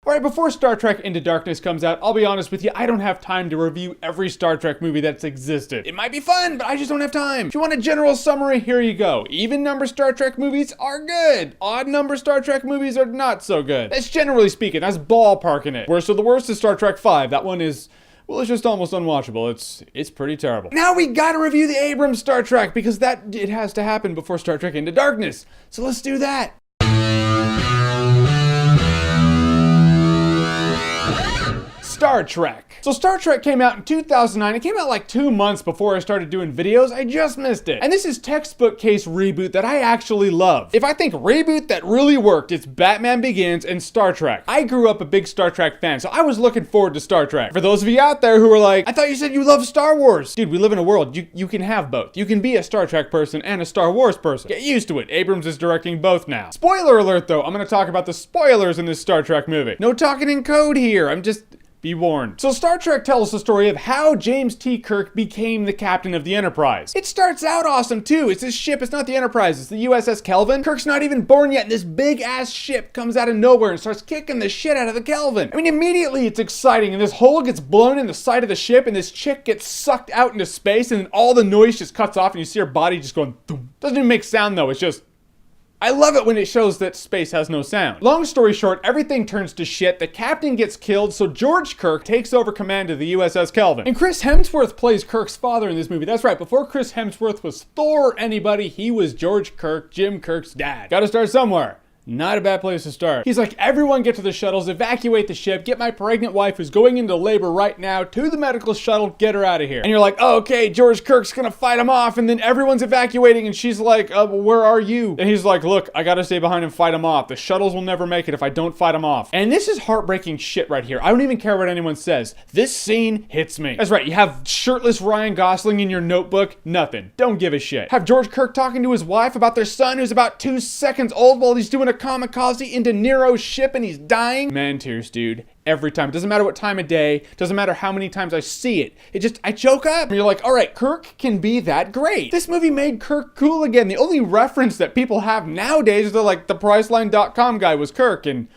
Alright, before Star Trek Into Darkness comes out, I'll be honest with you, I don't have time to review every Star Trek movie that's existed. It might be fun, but I just don't have time. If you want a general summary, here you go. Even number Star Trek movies are good. Odd number Star Trek movies are not so good. That's generally speaking, that's ballparking it. Worst of the worst is Star Trek V. That one is, well, it's just almost unwatchable. It's pretty terrible. Now we gotta review the Abrams Star Trek, because it has to happen before Star Trek Into Darkness. So let's do that. Star Trek. So Star Trek came out in 2009. It came out like 2 months before I started doing videos. I just missed it. And this is textbook case reboot that I actually love. If I think reboot that really worked, it's Batman Begins and Star Trek. I grew up a big Star Trek fan, so I was looking forward to Star Trek. For those of you out there who are like, I thought you said you love Star Wars. Dude, we live in a world. You can have both. You can be a Star Trek person and a Star Wars person. Get used to it. Abrams is directing both now. Spoiler alert though, I'm gonna talk about the spoilers in this Star Trek movie. No talking in code here. Be warned. So Star Trek tells the story of how James T. Kirk became the captain of the Enterprise. It starts out awesome too. It's his ship, it's not the Enterprise, it's the USS Kelvin. Kirk's not even born yet and this big ass ship comes out of nowhere and starts kicking the shit out of the Kelvin. I mean, immediately it's exciting and this hole gets blown in the side of the ship and this chick gets sucked out into space and then all the noise just cuts off and you see her body just going boom. Doesn't even make sound though, it's just, I love it when it shows that space has no sound. Long story short, everything turns to shit. The captain gets killed, so George Kirk takes over command of the USS Kelvin. And Chris Hemsworth plays Kirk's father in this movie. That's right, before Chris Hemsworth was Thor or anybody, he was George Kirk, Jim Kirk's dad. Gotta start somewhere. Not a bad place to start. He's like, everyone get to the shuttles, evacuate the ship, get my pregnant wife who's going into labor right now to the medical shuttle, get her out of here. And you're like, oh, okay, George Kirk's gonna fight him off, and then everyone's evacuating, and she's like, where are you? And he's like, look, I gotta stay behind and fight him off. The shuttles will never make it if I don't fight him off. And this is heartbreaking shit right here. I don't even care what anyone says. This scene hits me. That's right, you have shirtless Ryan Gosling in your notebook, nothing. Don't give a shit. Have George Kirk talking to his wife about their son who's about 2 seconds old while he's doing a kamikaze into Nero's ship and he's dying. Man tears, dude. Every time. Doesn't matter what time of day. Doesn't matter how many times I see it. I choke up. And you're like, all right, Kirk can be that great. This movie made Kirk cool again. The only reference that people have nowadays is they're like, the Priceline.com guy was Kirk, and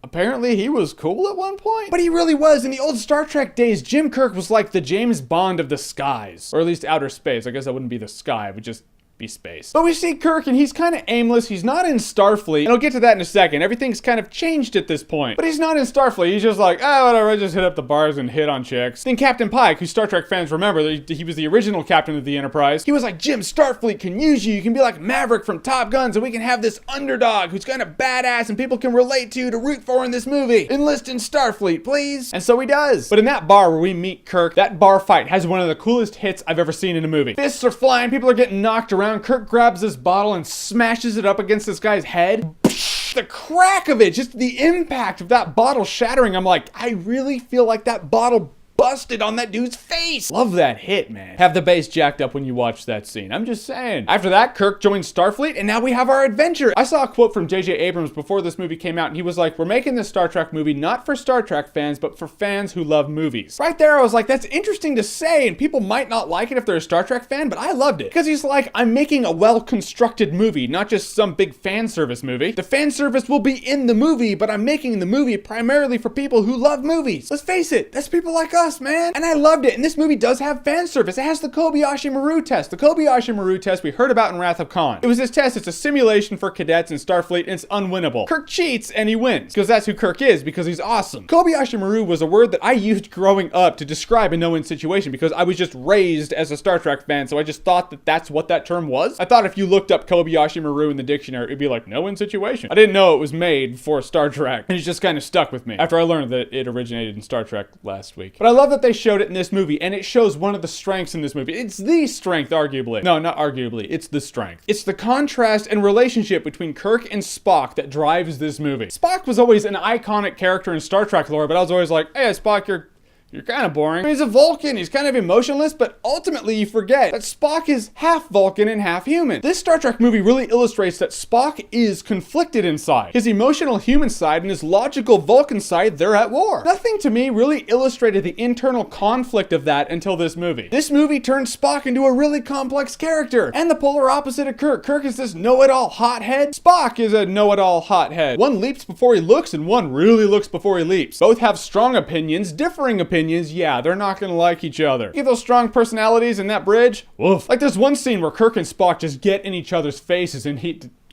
apparently he was cool at one point. But he really was. In the old Star Trek days, Jim Kirk was like the James Bond of the skies. Or at least outer space. I guess that wouldn't be the sky. It would just be space. But we see Kirk and he's kind of aimless. He's not in Starfleet. And I'll get to that in a second. Everything's kind of changed at this point. But he's not in Starfleet. He's just like, whatever, I just hit up the bars and hit on chicks. Then Captain Pike, who Star Trek fans remember, he was the original captain of the Enterprise. He was like, Jim, Starfleet can use you. You can be like Maverick from Top Gun, so we can have this underdog who's kind of badass and people can relate to root for in this movie. Enlist in Starfleet, please. And so he does. But in that bar where we meet Kirk, that bar fight has one of the coolest hits I've ever seen in a movie. Fists are flying, people are getting knocked around. Kirk grabs this bottle and smashes it up against this guy's head. The crack of it, just the impact of that bottle shattering. I'm like, I really feel like that bottle busted on that dude's face. Love that hit, man. Have the bass jacked up when you watch that scene. I'm just saying. After that, Kirk joins Starfleet, and now we have our adventure. I saw a quote from J.J. Abrams before this movie came out, and he was like, we're making this Star Trek movie not for Star Trek fans, but for fans who love movies. Right there, I was like, that's interesting to say, and people might not like it if they're a Star Trek fan, but I loved it. Because he's like, I'm making a well-constructed movie, not just some big fan service movie. The fan service will be in the movie, but I'm making the movie primarily for people who love movies. Let's face it, that's people like us, man. And I loved it. And this movie does have fan service. It has the Kobayashi Maru test. The Kobayashi Maru test we heard about in Wrath of Khan. It was this test. It's a simulation for cadets in Starfleet, and it's unwinnable. Kirk cheats and he wins because that's who Kirk is, because he's awesome. Kobayashi Maru was a word that I used growing up to describe a no-win situation because I was just raised as a Star Trek fan, so I just thought that that's what that term was. I thought if you looked up Kobayashi Maru in the dictionary, it'd be like no-win situation. I didn't know it was made for Star Trek, and it just kind of stuck with me after I learned that it originated in Star Trek last week. But I love that they showed it in this movie, and it shows one of the strengths in this movie. It's the strength, arguably. No, not arguably. It's the strength. It's the contrast and relationship between Kirk and Spock that drives this movie. Spock was always an iconic character in Star Trek lore, but I was always like, hey, Spock, you're kind of boring. I mean, he's a Vulcan, he's kind of emotionless, but ultimately you forget that Spock is half Vulcan and half human. This Star Trek movie really illustrates that Spock is conflicted inside. His emotional human side and his logical Vulcan side, they're at war. Nothing to me really illustrated the internal conflict of that until this movie. This movie turned Spock into a really complex character, and the polar opposite of Kirk. Kirk is this know-it-all hothead. Spock is a know-it-all hothead. One leaps before he looks, and one really looks before he leaps. Both have strong opinions, differing opinions. Yeah, they're not gonna like each other. Get those strong personalities in that bridge? Woof. Like there's one scene where Kirk and Spock just get in each other's faces, and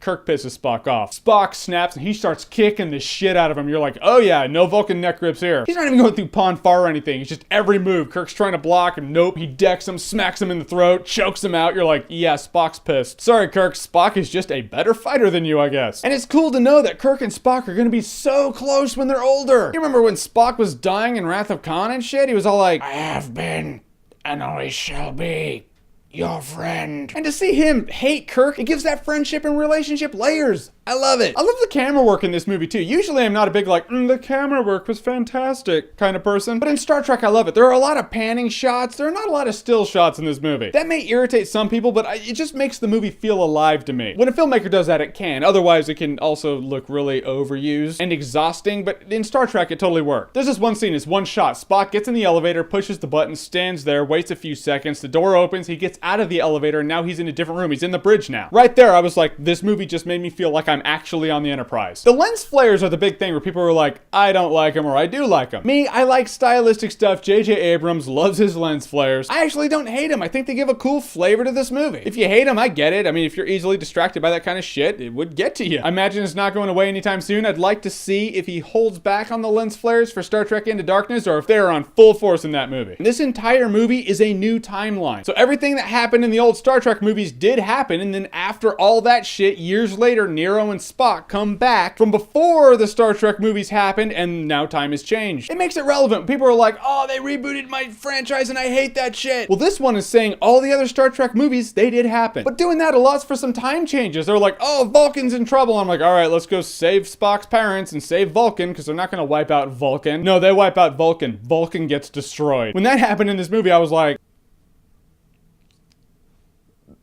Kirk pisses Spock off. Spock snaps and he starts kicking the shit out of him. You're like, oh yeah, no Vulcan neck grips here. He's not even going through Pon farr or anything. It's just every move. Kirk's trying to block and nope. He decks him, smacks him in the throat, chokes him out. You're like, yeah, Spock's pissed. Sorry, Kirk. Spock is just a better fighter than you, I guess. And it's cool to know that Kirk and Spock are going to be so close when they're older. You remember when Spock was dying in Wrath of Khan and shit? He was all like, I have been and always shall be your friend. And to see him hate Kirk, it gives that friendship and relationship layers. I love it. I love the camera work in this movie too. Usually I'm not a big like, the camera work was fantastic kind of person. But in Star Trek, I love it. There are a lot of panning shots. There are not a lot of still shots in this movie. That may irritate some people, but it just makes the movie feel alive to me. When a filmmaker does that, it can. Otherwise, it can also look really overused and exhausting. But in Star Trek, it totally worked. There's this one scene, it's one shot. Spock gets in the elevator, pushes the button, stands there, waits a few seconds. The door opens, he gets out of the elevator, and now he's in a different room. He's in the bridge now. Right there, I was like, this movie just made me feel like I'm actually on the Enterprise. The lens flares are the big thing where people are like, I don't like them or I do like them. Me, I like stylistic stuff. J.J. Abrams loves his lens flares. I actually don't hate them. I think they give a cool flavor to this movie. If you hate them, I get it. I mean, if you're easily distracted by that kind of shit, it would get to you. I imagine it's not going away anytime soon. I'd like to see if he holds back on the lens flares for Star Trek Into Darkness or if they're on full force in that movie. And this entire movie is a new timeline. So everything that happened in the old Star Trek movies did happen, and then after all that shit, years later, Nero and Spock come back from before the Star Trek movies happened, and now time has changed. It makes it relevant. People are like, oh, they rebooted my franchise and I hate that shit. Well, this one is saying all the other Star Trek movies, they did happen. But doing that allows for some time changes. They're like, oh, Vulcan's in trouble. I'm like, all right, let's go save Spock's parents and save Vulcan, because they're not going to wipe out Vulcan. No, they wipe out Vulcan. Vulcan gets destroyed. When that happened in this movie, I was like,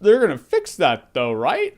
they're gonna fix that though, right?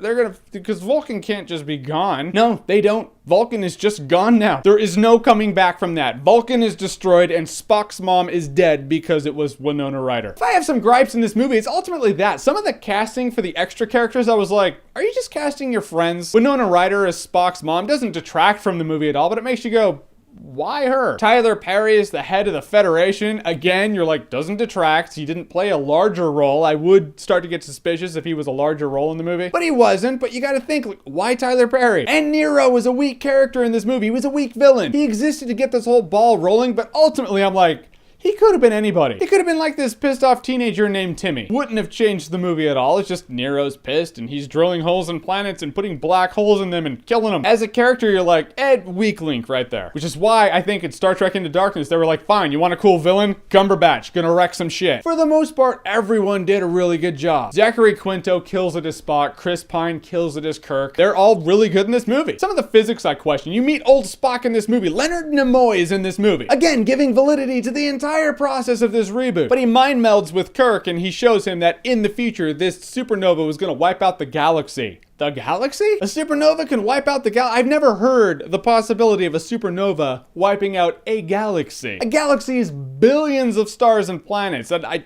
Because Vulcan can't just be gone. No, they don't. Vulcan is just gone now. There is no coming back from that. Vulcan is destroyed and Spock's mom is dead because it was Winona Ryder. If I have some gripes in this movie, it's ultimately that. Some of the casting for the extra characters, I was like, are you just casting your friends? Winona Ryder as Spock's mom doesn't detract from the movie at all, but it makes you go, why her? Tyler Perry is the head of the Federation. Again, you're like, doesn't detract. He didn't play a larger role. I would start to get suspicious if he was a larger role in the movie. But he wasn't. But you gotta think, like, why Tyler Perry? And Nero was a weak character in this movie. He was a weak villain. He existed to get this whole ball rolling, but ultimately I'm like, he could have been anybody. He could have been like this pissed off teenager named Timmy. Wouldn't have changed the movie at all. It's just Nero's pissed and he's drilling holes in planets and putting black holes in them and killing them. As a character, you're like, weak link right there. Which is why I think in Star Trek Into Darkness, they were like, fine, you want a cool villain? Cumberbatch, gonna wreck some shit. For the most part, everyone did a really good job. Zachary Quinto kills it as Spock. Chris Pine kills it as Kirk. They're all really good in this movie. Some of the physics I question. You meet old Spock in this movie. Leonard Nimoy is in this movie. Again, giving validity to the entire process of this reboot. But he mind melds with Kirk and he shows him that in the future, this supernova was gonna wipe out the galaxy. The galaxy? A supernova can wipe out the galaxy? I've never heard the possibility of a supernova wiping out a galaxy. A galaxy is billions of stars and planets. And I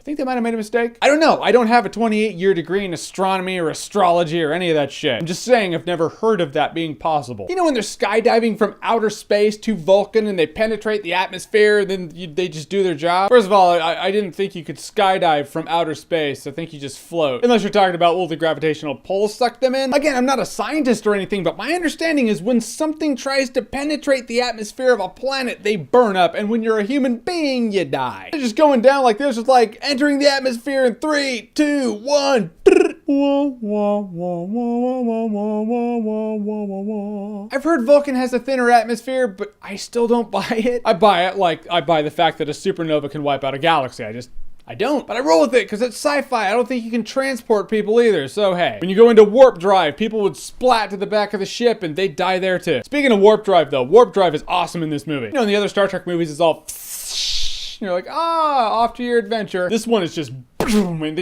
think they might have made a mistake. I don't know. I don't have a 28-year degree in astronomy or astrology or any of that shit. I'm just saying I've never heard of that being possible. You know when they're skydiving from outer space to Vulcan and they penetrate the atmosphere and then they just do their job? First of all, I didn't think you could skydive from outer space. I think you just float. Unless you're talking about will the gravitational pull suck them in? Again, I'm not a scientist or anything, but my understanding is when something tries to penetrate the atmosphere of a planet, they burn up. And when you're a human being, you die. They're just going down like this. It's like entering the atmosphere in 3, 2, 1. I've heard Vulcan has a thinner atmosphere, but I still don't buy it. I buy it like I buy the fact that a supernova can wipe out a galaxy. I don't, but I roll with it because it's sci-fi. I don't think you can transport people either, so hey. When you go into warp drive, people would splat to the back of the ship and they'd die there too. Speaking of warp drive though, warp drive is awesome in this movie. You know, in the other Star Trek movies, it's all and you're like, ah, off to your adventure. This one is just boom, and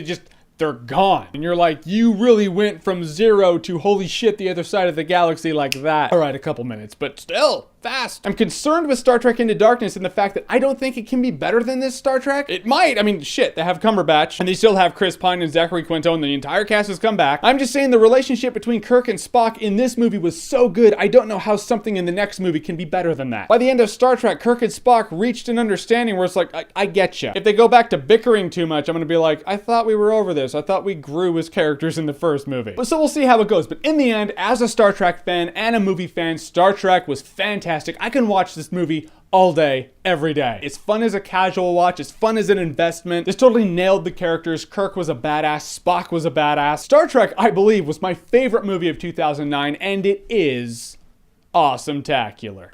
they're gone. And you're like, you really went from 0 to holy shit, the other side of the galaxy like that. All right, a couple minutes, but still fast. I'm concerned with Star Trek Into Darkness and the fact that I don't think it can be better than this Star Trek. It might. I mean, shit, they have Cumberbatch and they still have Chris Pine and Zachary Quinto and the entire cast has come back. I'm just saying the relationship between Kirk and Spock in this movie was so good, I don't know how something in the next movie can be better than that. By the end of Star Trek, Kirk and Spock reached an understanding where it's like, I get you. If they go back to bickering too much, I'm gonna be like, I thought we were over this. I thought we grew as characters in the first movie. But so we'll see how it goes. But in the end, as a Star Trek fan and a movie fan, Star Trek was fantastic. I can watch this movie all day, every day. It's fun as a casual watch. It's fun as an investment. This totally nailed the characters. Kirk was a badass. Spock was a badass. Star Trek, I believe, was my favorite movie of 2009, and it is Awesometacular.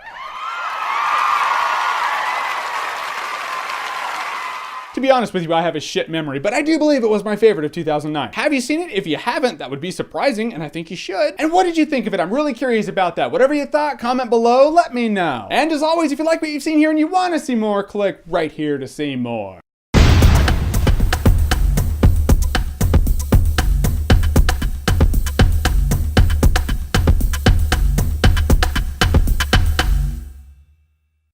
To be honest with you, I have a shit memory, but I do believe it was my favorite of 2009. Have you seen it? If you haven't, that would be surprising, and I think you should. And what did you think of it? I'm really curious about that. Whatever you thought, comment below, let me know. And as always, if you like what you've seen here and you want to see more, click right here to see more.